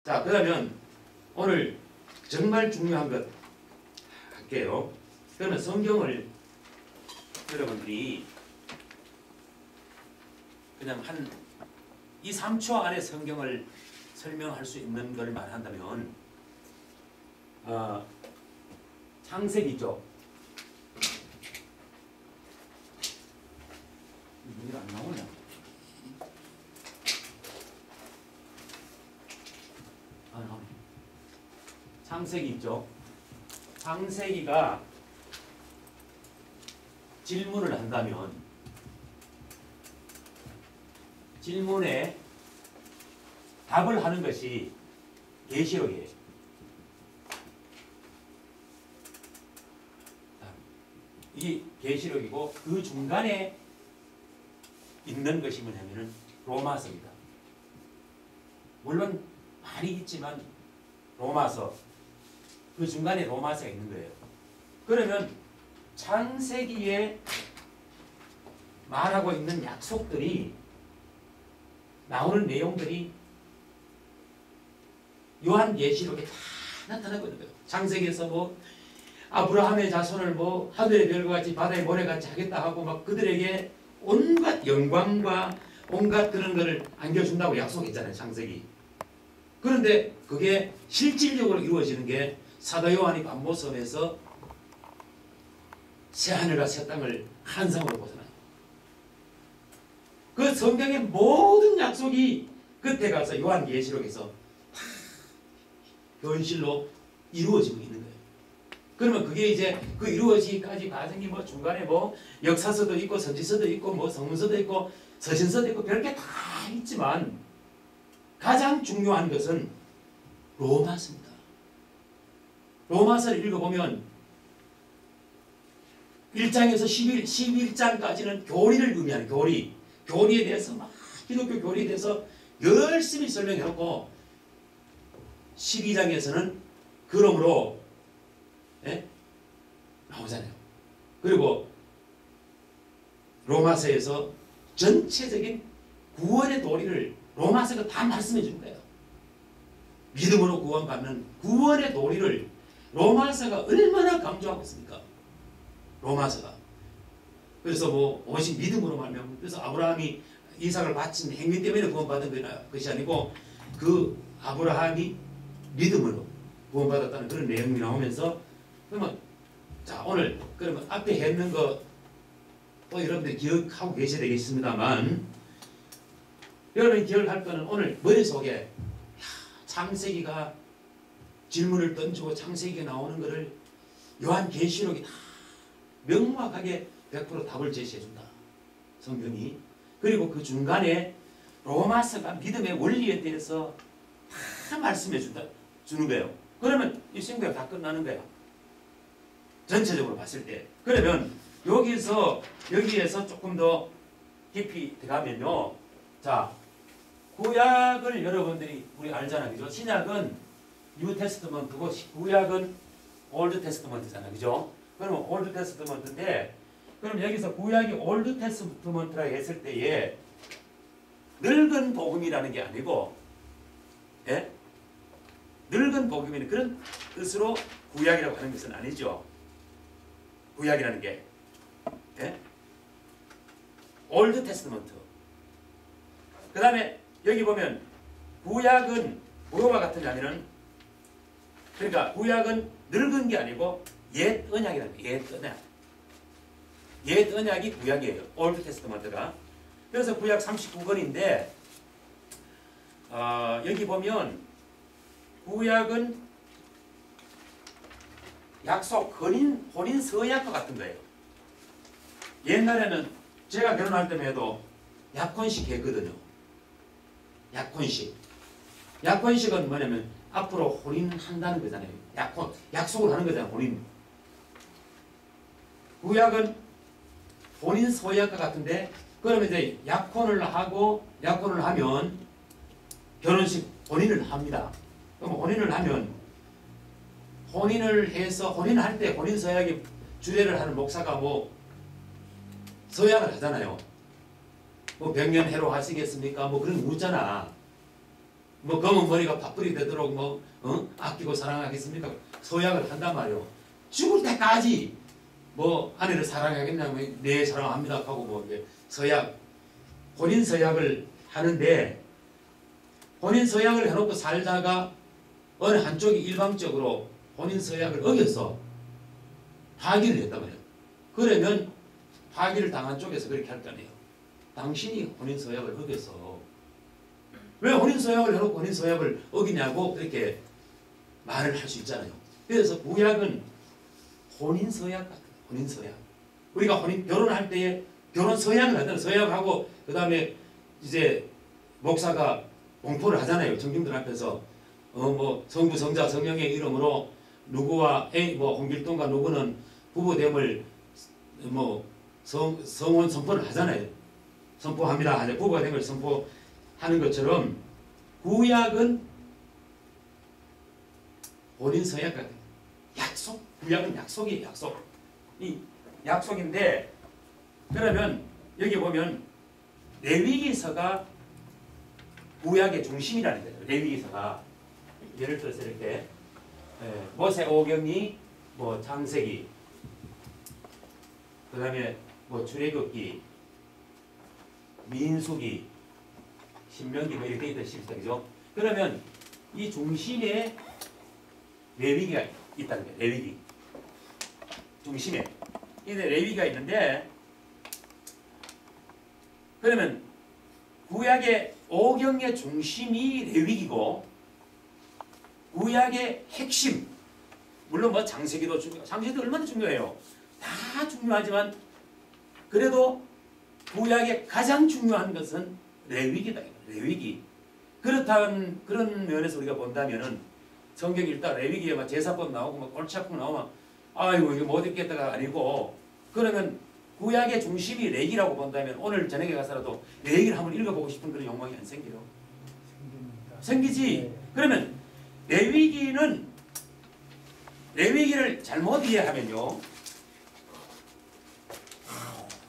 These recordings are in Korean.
자, 그러면 오늘 정말 중요한 것 할게요. 그러면 성경을 여러분들이 그냥 한 2, 3초 안에 성경을 설명할 수 있는 걸 말한다면 창세기죠. 이게 안 나오냐? 안 나오네. 창세기 있죠. 창세기가 질문을 한다면 질문에 답을 하는 것이 계시록이에요. 이 계시록이고 그 중간에 있는 것이 뭐냐면은 로마서입니다. 물론 많이 있지만 로마서, 그 중간에 로마서가 있는 거예요. 그러면 창세기에 말하고 있는 약속들이 나오는 내용들이 요한계시록에 다 나타나고 있는 거예요. 창세기에서 뭐 아브라함의 자손을 뭐 하늘의 별과 같이 바다의 모래같이 하겠다 하고 막 그들에게 온갖 영광과 온갖 그런 것을 안겨준다고 약속했잖아요. 창세기. 그런데 그게 실질적으로 이루어지는 게 사도 요한이 반모섬에서 새하늘과 새 땅을 환상으로 보잖아요. 그 성경의 모든 약속이 끝에 가서 요한계시록에서 다 현실로 이루어지고 있는 거예요. 그러면 그게 이제 그 이루어지기까지 과정이 뭐 중간에 뭐 역사서도 있고 선지서도 있고 뭐 성문서도 있고 서신서도 있고 별게 다 있지만 가장 중요한 것은 로마서입니다. 로마서를 읽어보면 1장에서 11장까지는 교리를 의미하는 교리. 교리에 대해서 막 기독교 교리에 대해서 열심히 설명해놓고 12장에서는 그러므로 나오잖아요. 그리고 로마서에서 전체적인 구원의 도리를 로마서가 다 말씀해 주는 거예요. 믿음으로 구원받는 구원의 도리를 로마서가 얼마나 강조하고 있습니까? 로마서가. 그래서 뭐 오직 믿음으로 말미암아, 그래서 아브라함이 이삭을 바친 행위 때문에 구원받은 것이 아니고 그 아브라함이 믿음으로 구원받았다는 그런 내용이 나오면서, 그러면 자 오늘 그러면 앞에 했는 거 또 여러분들이 기억하고 계셔야 되겠습니다만, 여러분이 기억할 거는 오늘 머릿속에 창세기가 질문을 던지고 창세기가 나오는 것을 요한계시록이 다 명확하게 100% 답을 제시해준다. 성경이. 그리고 그 중간에 로마서가 믿음의 원리에 대해서 다 말씀해 주는 거예요. 그러면 이 신구약 다 끝나는 거예요. 전체적으로 봤을 때. 그러면 여기에서 조금 더 깊이 들어가면요. 자, 구약을 여러분들이 우리 알잖아요. 그죠? 신약은 뉴 테스트먼트고 구약은 올드 테스트먼트잖아요. 그죠? 그러면 올드 테스트먼트인데, 그럼 여기서 구약이 올드 테스트먼트라고 했을 때에 늙은 복음이라는 게 아니고, 예? 늙은 복음이라는 그런 뜻으로 구약이라고 하는 것은 아니죠. 구약이라는 게. 예? 올드 테스트먼트. 그 다음에 여기 보면 구약은 뭐와 같으냐면은, 그러니까 구약은 늙은 게 아니고 옛 언약이라는 거예요. 옛 언약. 옛 언약이 구약이에요. 올드 테스트먼트가. 그래서 구약 39권인데 여기 보면 구약은 약속, 혼인 서약과 같은 거예요. 옛날에는 제가 결혼할 때만 해도 약혼식 했거든요. 약혼식. 약혼식은 뭐냐면 앞으로 혼인한다는 거잖아요. 약속을 하는 거잖아요. 혼인. 구약은 혼인 서약과 같은데, 그러면 이제 약혼을 하면 결혼식 혼인을 합니다. 그럼 혼인을 하면 혼인을 해서 혼인할 때 혼인 서약에 주례를 하는 목사가 뭐 서약을 하잖아요. 뭐 백년해로 하시겠습니까? 뭐 그런 거 묻잖아. 뭐 검은 머리가 팥불이 되도록 뭐 아끼고 사랑하겠습니까? 서약을 한단 말이에요. 죽을 때까지 뭐 아내를 사랑하겠냐면 네 사랑합니다 하고 뭐 이제 서약 혼인 서약을 하는데 혼인 서약을 해놓고 살다가 어느 한쪽이 일방적으로 혼인 서약을 어겨서 파기를 했단 말이에요. 그러면 파기를 당한 쪽에서 그렇게 할 거 아니에요. 당신이 혼인 서약을 어겨서 왜 혼인 서약을 해놓고 혼인 서약을 어기냐고 그렇게 말을 할 수 있잖아요. 그래서 구약은 혼인 서약 같아요. 혼인 서약. 우리가 결혼할 때에 결혼 서약을 하잖아요. 서약하고 그 다음에 이제 목사가 공포를 하잖아요. 청중들 앞에서 뭐 성부 성자 성령의 이름으로 누구와 뭐 홍길동과 누구는 부부됨을 뭐 성혼 선포를 하잖아요. 선포합니다. 부부가 된 걸 선포하는 것처럼 구약은 혼인 서약 같아요. 약속. 구약은 약속이에요. 약속. 이 약속인데 그러면 여기 보면 레위기서가 구약의 중심이라는 거예요. 레위기서가 예를 들어서 이렇게 모세 오경이 뭐 창세기 그 다음에 뭐 출애굽기 민수기 신명기 뭐 이렇게 있던 실상이죠. 그러면 이 중심에 레위기가 있다는 거예요. 레위기 중심에 레위기가 있는데 그러면 구약의 오경의 중심이 레위기고 구약의 핵심 물론 뭐 장세기도 장세기도 얼마나 중요해요. 다 중요하지만 그래도 구약의 가장 중요한 것은 레위기다. 레위기. 그렇다는 그런 면에서 우리가 본다면은 성경 읽다 레위기에 막 제사법 나오고 막 골치 아프고 나오면 아이고 이거 못 읽겠다가 아니고 그러면 구약의 중심이 레위기라고 본다면 오늘 저녁에 가서라도 레위기를 한번 읽어보고 싶은 그런 욕망이 안 생겨요? 생기지. 네. 그러면 레위기를 잘못 이해하면요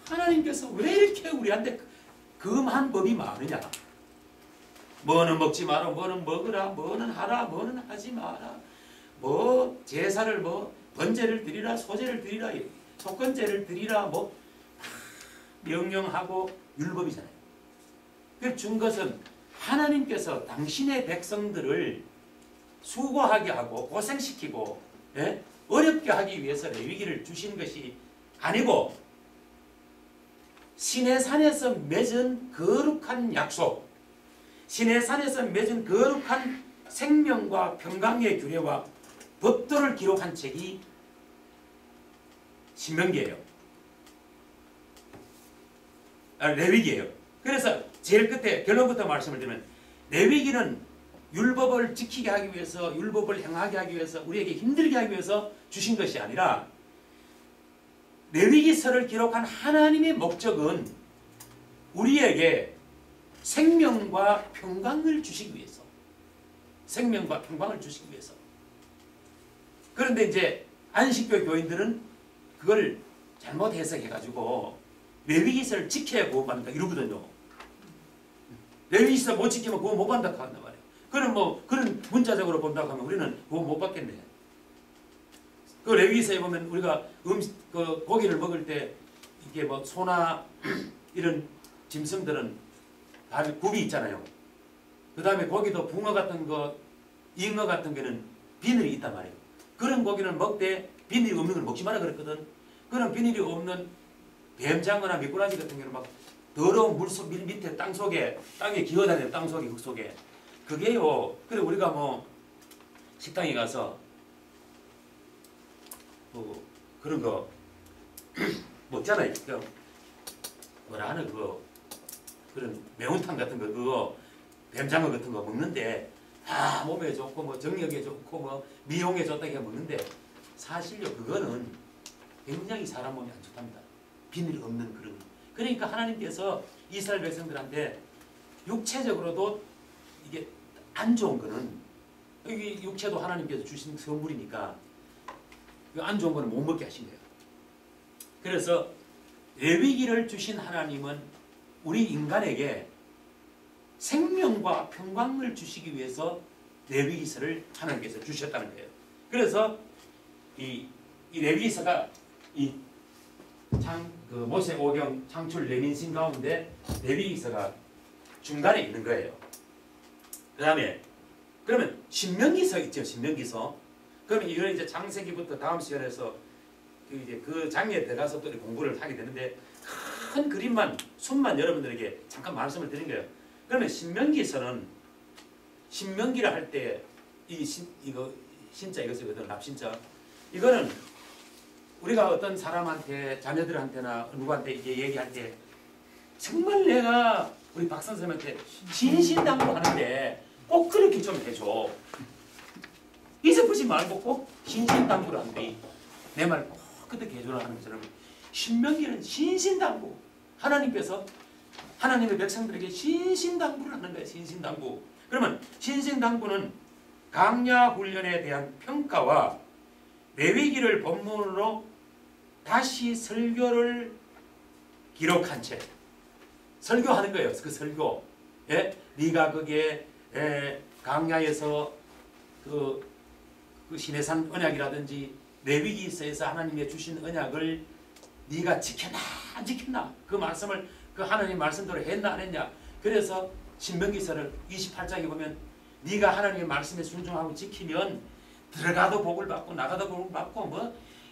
하나님께서 왜 이렇게 우리한테 금한 법이 많으냐. 뭐는 먹지 마라, 뭐는 먹으라, 뭐는 하라, 뭐는 하지 마라, 뭐 제사를 뭐 번제를 드리라, 소제를 드리라, 속건제를 드리라, 뭐 명령하고 율법이잖아요. 그 준 것은 하나님께서 당신의 백성들을 수고하게 하고 고생시키고 어렵게 하기 위해서 레위기를 주신 것이 아니고 시내산에서 맺은 거룩한 약속, 시내산에서 맺은 거룩한 생명과 평강의 규례와 법도를 기록한 책이 신명기예요. 레위기예요. 그래서 제일 끝에 결론부터 말씀을 드리면 레위기는 율법을 지키게 하기 위해서 율법을 행하게 하기 위해서 우리에게 힘들게 하기 위해서 주신 것이 아니라 레위기서를 기록한 하나님의 목적은 우리에게 생명과 평강을 주시기 위해서 생명과 평강을 주시기 위해서 그런데 이제 안식교 교인들은 그걸 잘못 해석해가지고 레위기서를 지켜야 구원받는다 이러거든요. 레위기서 못 지키면 구원 못 받는다 한단 말이에요. 그럼 뭐 그런 문자적으로 본다고 하면 우리는 구원 못 받겠네. 그 레위기서에 보면 우리가 그 고기를 먹을 때 이게 뭐 소나 이런 짐승들은 다 굽이 있잖아요. 그 다음에 고기도 붕어 같은 거, 잉어 같은 거는 비늘이 있단 말이에요. 그런 고기는 먹되 비늘이 없는 걸 먹지 마라 그랬거든. 그런 비늘이 없는 뱀장어나 미꾸라지 같은 경우는 막 더러운 물속 밑에 땅에 기어다니는 땅속에 흙 속에 그게요. 그래 우리가 뭐 식당에 가서 뭐 그런 거 먹잖아요. 뭐라 하는 그거 그런 매운탕 같은 거 그거 뱀장어 같은 거 먹는데 다 몸에 좋고 뭐 정력에 좋고 뭐 미용에 좋다고 해 먹는데 사실요 그거는 굉장히 사람 몸에 안 좋답니다. 비늘이 없는 그런. 그러니까 하나님께서 이스라엘 백성들한테 육체적으로도 이게 안 좋은 거는 여기 육체도 하나님께서 주신 선물이니까 안 좋은 거는 못 먹게 하신 거예요. 그래서 레위기를 주신 하나님은 우리 인간에게 생명과 평강을 주시기 위해서 레위기서를 하나님께서 주셨다는 거예요. 그래서 이 레위기서가 그 모세 오경 창출 레민신 가운데 레위기서가 중간에 있는 거예요. 그 다음에 그러면 신명기서 있죠. 신명기서. 그러면 이걸 이제 창세기부터 다음 시간에서 그 장에 들어가서 또 공부를 하게 되는데 큰 그림만 순만 여러분들에게 잠깐 말씀을 드린 거예요. 그러면 신명기서는 신명기를 할 때 이거 신자 이것이거든. 납신자. 이거는 우리가 어떤 사람한테 자녀들한테나 누구한테 이제 얘기할 때 정말 내가 우리 박 선생님한테 신신당부하는데 꼭 그렇게 좀 해줘. 잊어보지 말고 꼭 신신당부를 한대. 내 말 꼭 그렇게 해줘라 하는 것처럼 신명기는 신신당부. 하나님께서 하나님의 백성들에게 신신당부를 하는 거예요. 신신당부. 그러면 신신당부는 강야 훈련에 대한 평가와 레위기를 본문으로 다시 설교를 기록한 채 설교하는 거예요. 그 설교. 예? 네가 그게 강야에서 그 시내산 언약이라든지 레위기서에서 하나님의 주신 언약을 네가 지켰나 안 지켰나 그 말씀을 그 하나님 말씀대로 했나 안 했냐. 그래서 신명기서를 28장에 보면 네가 하나님의 말씀에 순종하고 지키면 들어가도 복을 받고 나가도 복을 받고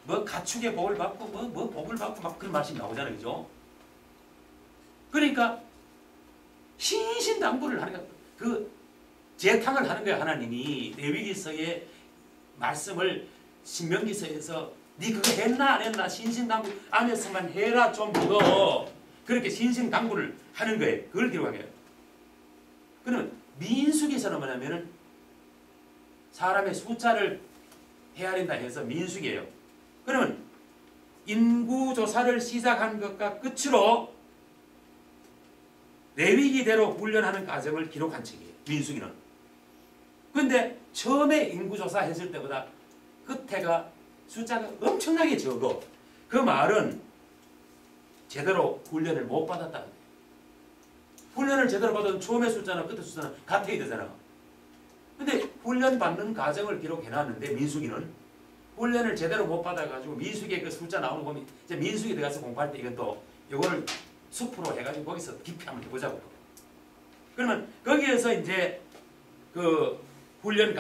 뭐 가축의 복을 받고 뭐 복을 받고 막 그런 말씀이 나오잖아요. 그죠? 그러니까 신신당부를 하는 거야. 그 재탕을 하는 거야. 하나님이 레위기서의 말씀을 신명기서에서 네 그거 했나 안 했나 신신당부 안에서만 해라 좀 그거 그렇게 신신당부를 하는 거예요. 그걸 기록하게요. 그러면 민수기서는 뭐냐면은 사람의 숫자를 헤아린다 해서 민수기예요. 그러면 인구조사를 시작한 것과 끝으로 레위기대로 훈련하는 과정을 기록한 책이에요. 민수기는. 근데 처음에 인구조사 했을 때보다 끝에가 숫자가 엄청나게 적어. 그 말은 제대로 훈련을 못 받았다는 거예요. 훈련을 제대로 받은 처음의 숫자나 끝의 숫자는 같아야 되잖아. 근데 훈련 받는 과정을 기록해놨는데 민수기는 훈련을 제대로 못 받아가지고 민수기에 그 숫자 나오는 거 보면 이제 민수기 들어가서 공부할 때 이건 또 이거를 숲으로 해가지고 거기서 깊이 한번 해보자고. 그러면 거기에서 이제 그 훈련을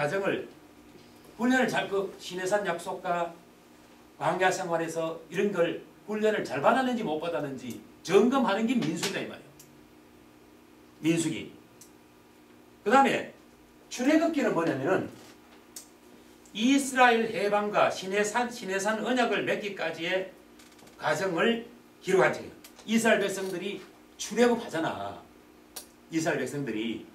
잘 그 시내산 약속과 광야 생활에서 이런 걸 훈련을 잘 받았는지 못 받았는지 점검하는 게 민수기다 이 말이에요. 민수기. 그 다음에 출애굽기는 뭐냐면은 이스라엘 해방과 시내산 언약을 맺기까지의 과정을 기록한 책이에요. 이스라엘 백성들이 출애굽하잖아. 이스라엘 백성들이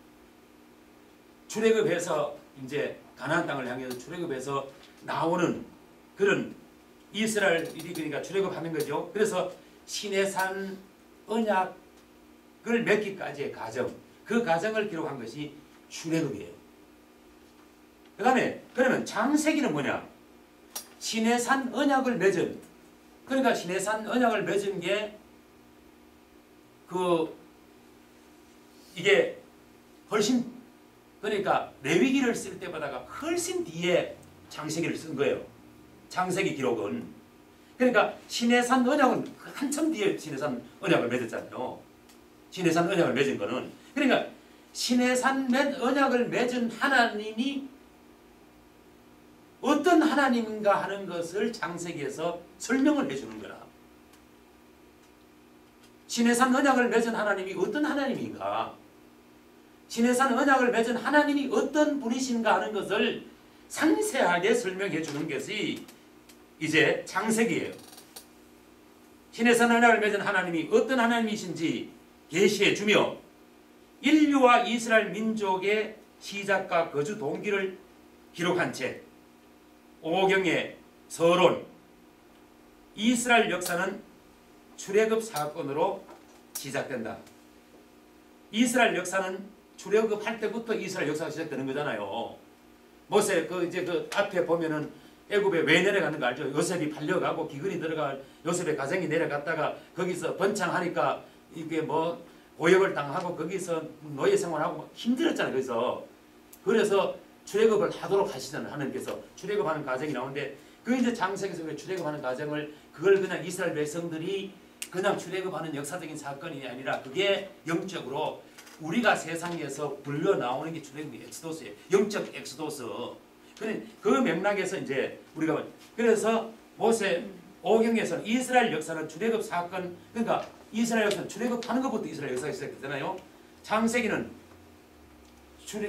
출애굽해서 이제 가나안 땅을 향해서 출애굽해서 나오는 그런 이스라엘이 그러니까 출애굽하는 거죠. 그래서 시내산 언약을 맺기까지의 과정, 그 과정을 기록한 것이 출애굽이에요. 그 다음에 그러면 창세기는 뭐냐? 시내산 언약을 맺은, 그러니까 시내산 언약을 맺은 게 이게 훨씬, 그러니까 레위기를 쓸 때보다가 훨씬 뒤에 창세기를 쓴 거예요. 창세기 기록은. 그러니까 시내산 언약은 한참 뒤에 시내산 언약을 맺었잖아요. 시내산 언약을 맺은 거는. 그러니까 시내산 언약을 맺은 하나님이 어떤 하나님인가 하는 것을 창세기에서 설명을 해주는 거라. 시내산 언약을 맺은 하나님이 어떤 하나님인가, 시내산 언약을 맺은 하나님이 어떤 분이신가 하는 것을 상세하게 설명해 주는 것이 이제 창세기예요. 시내산 언약을 맺은 하나님이 어떤 하나님이신지 계시해 주며 인류와 이스라엘 민족의 시작과 거주 동기를 기록한 책 오경의 서론. 이스라엘 역사는 출애굽 사건으로 시작된다. 이스라엘 역사는 출애굽할 때부터 이스라엘 역사가 시작되는 거잖아요. 모세 이제 그 앞에 보면은 애굽에 왜 내려가는 거 알죠? 요셉이 팔려가고 기근이 들어가 요셉의 가정이 내려갔다가 거기서 번창하니까 이게 고역을 당하고 거기서 노예 생활하고 힘들었잖아요. 그래서 출애굽을 하도록 하시잖아요. 하나님께서 출애굽하는 과정이 나오는데 그 이제 창세기에서 그 출애굽하는 과정을 그걸 그냥 이스라엘 백성들이 그냥 출애굽하는 역사적인 사건이 아니라 그게 영적으로 우리가 세상에서 불려 나오는 게 출애굽 엑스도스예요. 영적 엑스도스. 그 맥락에서 이제 우리가 그래서 모세 오경에서는 이스라엘 역사는 출애굽 사건 그러니까 이스라엘 역사는 출애굽하는 것부터 이스라엘 역사가 시작됐잖아요. 창세기는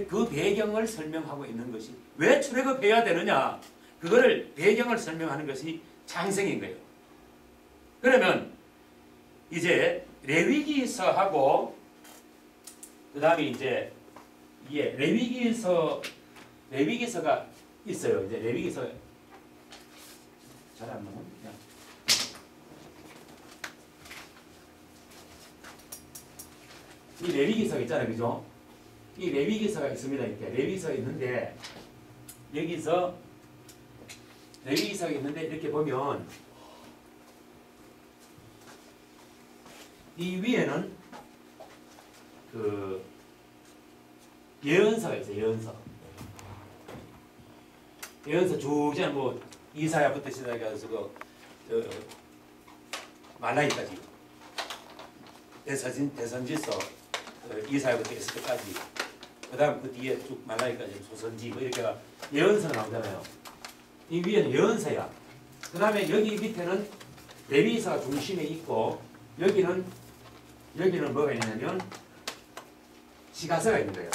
그 배경을 설명하고 있는 것이 왜 출애굽해야 되느냐 그거를 배경을 설명하는 것이 창세기인 거예요. 그러면 이제 레위기서하고 그 다음에 이제 이게 레위기서가 있어요. 이제 레위기서 잘 안 나오네. 이 레위기서가 있잖아요, 그죠? 이 레위기서가 있습니다. 이렇게 레위기서가 있는데 여기서 레위기서가 있는데 이렇게 보면 이 위에는 그 예언서가 있어요. 예언서 쭉 그냥 뭐 이사야부터 시작해서 말라기까지 대선지서 이사야부터 에스더까지 그다음 그 뒤에 쭉 말라기까지 소선지 뭐 이렇게 예언서가 나오잖아요. 이 위에는 예언서야. 그다음에 여기 밑에는 레위기서가 중심에 있고 여기는 뭐가 있냐면 시가서가 있는 거예요.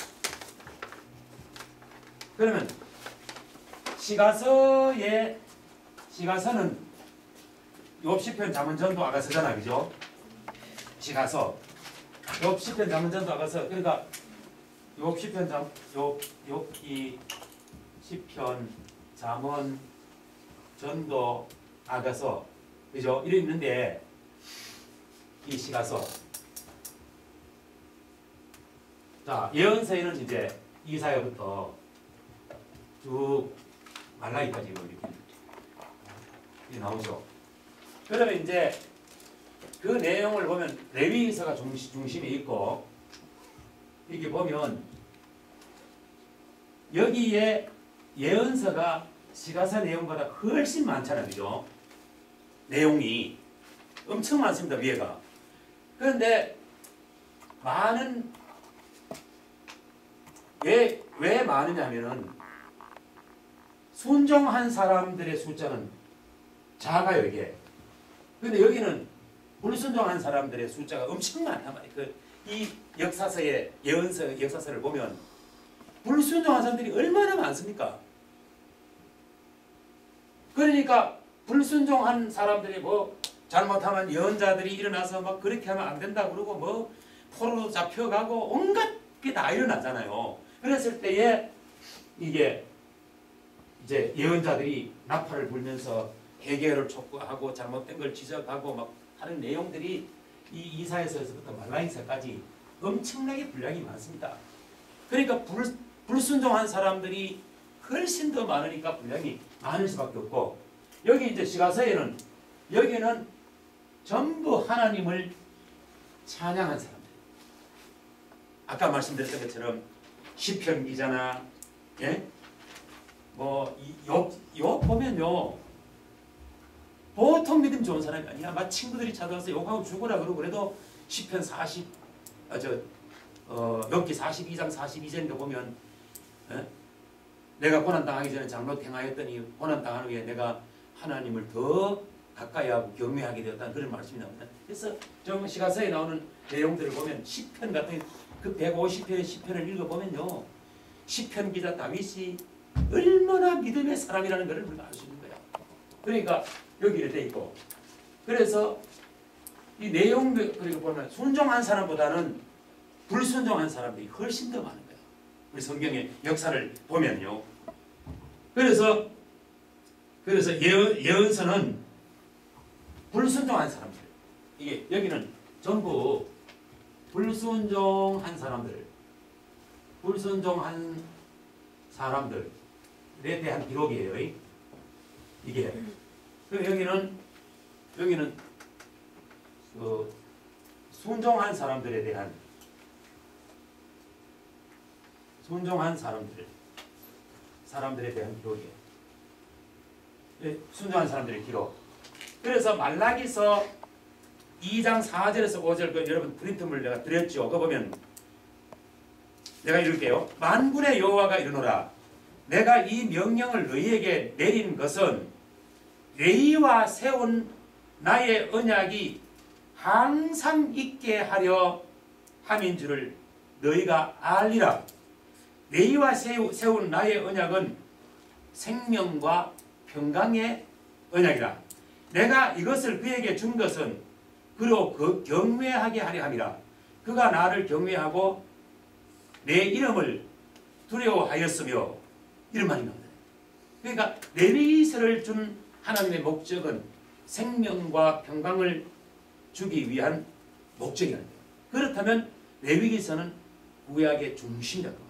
그러면 시가서는 욥 시편 잠언전도 아가서잖아, 그죠? 시가서 욥 시편 잠언전도 아가서 그러니까 욥 시편 욥기 시편 잠언 전도 아가서 그죠? 이래 있는데 이 시가서 자 예언서에는 이제 이사야부터 쭉 말라기까지 이렇게 나오죠. 그러면 이제 그 내용을 보면 레위기서가 중심에 있고 이렇게 보면 여기에 예언서가 시가서 내용보다 훨씬 많잖아요, 그죠? 내용이 엄청 많습니다, 위에가. 그런데 왜 많으냐면은 순종한 사람들의 숫자는 작아요, 이게. 근데 여기는 불순종한 사람들의 숫자가 엄청 많단 말이에요. 이 역사서의 예언서 역사서를 보면 불순종한 사람들이 얼마나 많습니까? 그러니까 불순종한 사람들이 뭐 잘못하면 예언자들이 일어나서 막 그렇게 하면 안 된다 그러고 뭐 포로로 잡혀가고 온갖 게 다 일어나잖아요. 그랬을 때에 이게 이제 예언자들이 나팔을 불면서 해결을 촉구하고 잘못된 걸 지적하고 막 하는 내용들이 이 이사야서에서부터 말라기서까지 엄청나게 분량이 많습니다. 그러니까 불순종한 사람들이 훨씬 더 많으니까 분량이 많을 수밖에 없고 여기 이제 시가서에는 여기는 전부 하나님을 찬양한 사람들. 아까 말씀드렸던 것처럼 시편 기자나 예? 뭐 욥 보면요. 보통 믿음 좋은 사람이 아니야. 막 친구들이 찾아와서 욕하고 죽으라 그러고 그래도 시편 42장 42절인가 보면 내가 고난당하기 전에 잘못 행하였더니 고난당하는 후에 내가 하나님을 더 가까이 하고 경외하게 되었다는 그런 말씀이 나옵니다. 그래서 좀 시가서에 나오는 내용들을 보면 시편 같은 그 150편의 시편을 읽어보면요. 시편 기자 다윗이 얼마나 믿음의 사람이라는 것을 우리가 알 수 있는 거야. 그러니까 여기 이렇게 돼 있고 그래서 이 내용들 그리고 보면 순종한 사람보다는 불순종한 사람들이 훨씬 더 많은 거야. 우리 성경의 역사를 보면요. 그래서 예언서는 불순종한 사람들. 이게 여기는 전부 불순종한 사람들에 대한 기록이에요. 이게. 그리고 여기는 순종한 사람들에 대한 사람들에 대한 기록이에요. 순종한 사람들의 기록. 그래서 말라기서 2장 4절에서 5절 그 여러분 프린트물 내가 드렸죠. 그거 보면 내가 읽을게요. 만군의 여호와가 이르노라. 내가 이 명령을 너희에게 내린 것은 너희와 세운 나의 언약이 항상 있게 하려 함인 줄을 너희가 알리라. 너희와 세운 나의 언약은 생명과 평강의 언약이라. 내가 이것을 그에게 준 것은 그로 경외하게 하려 함이라. 그가 나를 경외하고 내 이름을 두려워하였으며 이런 말이 나옵니다. 그러니까 레위기서를 준 하나님의 목적은 생명과 평강을 주기 위한 목적이라는 거예요. 그렇다면 레위기서는 구약의 중심이라고